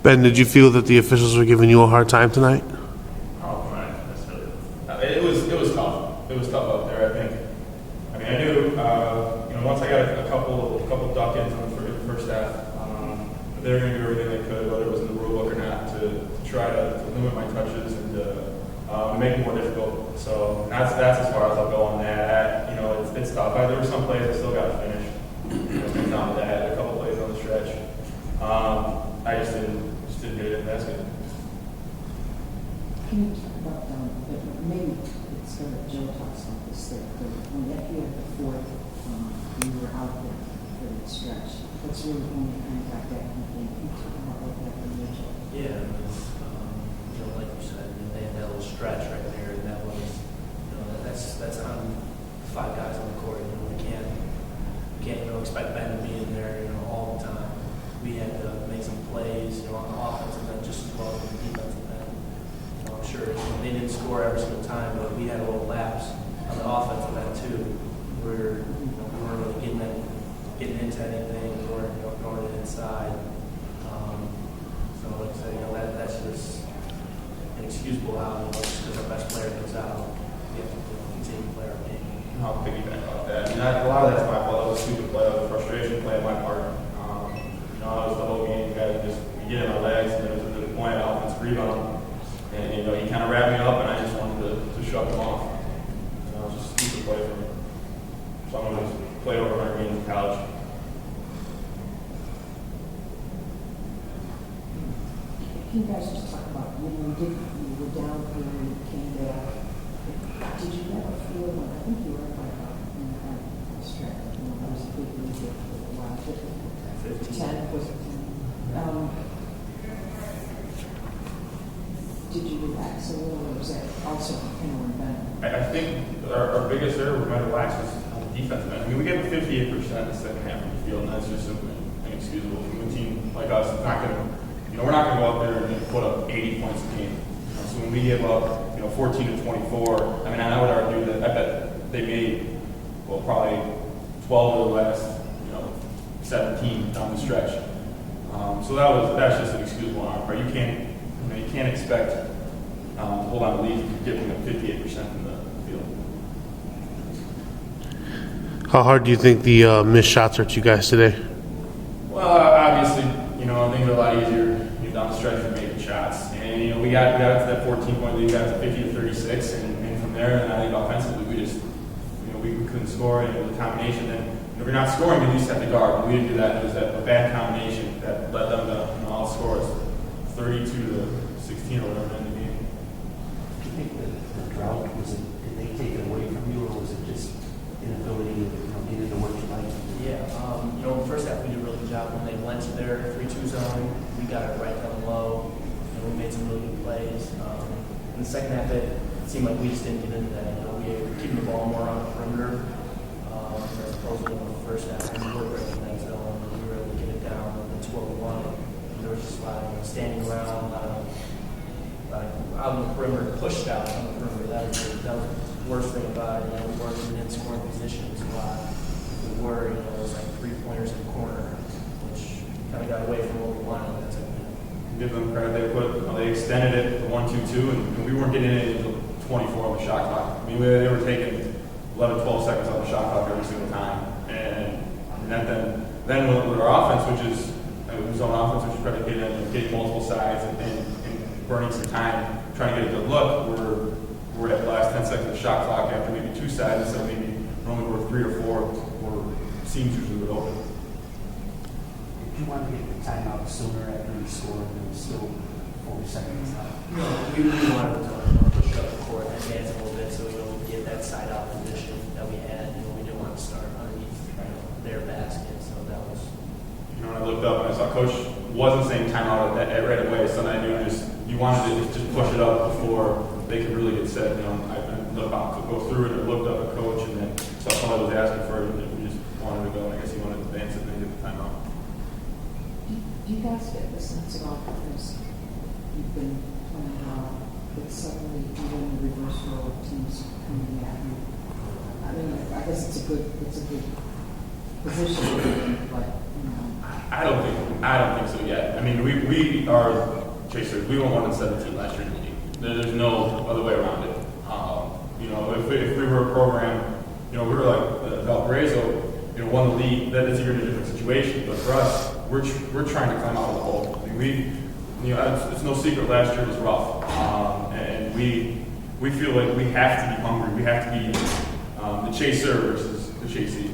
Ben, did you feel that the officials were giving you a hard time tonight? Oh, man, that's really. It was tough. It was tough out there. I mean, I knew. Once I got a couple duck-ins in the first half, they were going to do everything they could, whether it was in the rule book or not, to try to limit my touches and make it more difficult. So that's as far as I'll go on that. It's tough. There were some plays I still got to finish. Down to that, a couple plays on the stretch. I just didn't get it in the basket. Can you talk about maybe it's going to Joe talks about this there, but when you had the fourth, you were out there for that stretch. That's really when you kind of got that game. Can you talk about what that was? Yeah, like you said, they had that little stretch right there, and that was, that's on 5 guys on the court. We can't expect Ben to be in there, all the time. We had to make some plays, on the offensive end just as well as the defensive end. I'm sure they didn't score every single time, but we had a little lapse on the offensive end too, where we weren't really getting into anything or going to the inside. So like I said, that's just inexcusable how just because our best player goes out, we have to continue to play our game. I'll piggyback off that. A lot of that's my fault. It was a stupid play. It was a frustration play on my part. It was the whole game. You guys just get in my legs, and there was a point of offensive rebound. And, he kind of wrapped me up, and I just wanted to shut him off. It was just a stupid play for me. So I'm going to play over 100 games in college. Can you guys just talk about, you were down here and you came back. Did you ever feel like, I think you were like in the stretch, that was a big lead for a while, 10, was it 10? Did you relax a little, or was that also kind of better? I think our biggest area where we might relax was on the defensive end. I mean, we gave 58% in the second half of the field, and that's just simply inexcusable from a team like us. It's not going to, we're not going to go out there and put up 80 points a game. So when we give up, 14 to 24, I mean, I would argue that I bet they made, probably 12 of the last, 17 down the stretch. So that's just inexcusable on our part. You can't expect to hold on to leads giving them 58% from the field. How hard do you think the missed shots hurt you guys today? Well, obviously, I think it's a lot easier down the stretch for making shots. And, we got to that 14-point lead, got to 50 to 36, and from there, and I think offensively, we just, we couldn't score, and it was a combination. And if you're not scoring, you at least have to guard. We didn't do that. It was a bad combination that led them to outscore us 32 to 16 or whatever in the game. Do you think the drought, did they take it away from you, or was it just inability to get into what you like? Yeah, the first half we did a really good job when they went to their 3-2 zone. We got it right down low, and we made some really good plays. In the second half, it seemed like we just didn't get into that. We were keeping the ball more on the perimeter, as opposed to in the first half. We were breaking that zone, and we were able to get it down to 12-1. There was just a lot of standing around, a lot of out on the perimeter, pushed out on the perimeter. That was the worst thing about it. We weren't even in scoring positions a lot. We were, it was like 3-pointers in the corner, which kind of got away from what we wanted. That's it. Give them credit. They extended it to 1-2-2, and we weren't getting it until 24 on the shot clock. I mean, they were taking 11, 12 seconds off the shot clock every single time. And then with our offense, which is zone offense, which is predicated on getting multiple sides and burning some time, trying to get a good look, we're at the last 10 seconds of the shot clock after maybe 2 sides, so maybe normally we're 3 or 4, where seams usually would open. Did you want to get the timeout sooner after you scored, and it was still 40 seconds left? No, we really wanted to push up the court and advance a little bit so we would get that side out position that we had. We didn't want to start underneath their basket, so that was. When I looked up and I saw Coach wasn't saying timeout right away, so then I knew you wanted to just push it up before they could really get set. I looked up, go through it and looked up at Coach, and then saw somebody was asking for it, and we just wanted to go. And I guess he wanted to advance it and then get the timeout. Do you guys get the sense at all, because you've been playing well, that suddenly even the reverse role of teams coming at you? I mean, I guess it's a good position, but, I don't think so yet. I mean, we are chasers. We won 1-17 last year in the league. There's no other way around it. You know, if we were a program, you know, we were like Valparaiso, you know, won the league, then it's even a different situation. But for us, we're trying to climb out of the hole. I mean, you know, it's no secret last year was rough, and we feel like we have to be hungry. We have to be the chaser versus the chasee.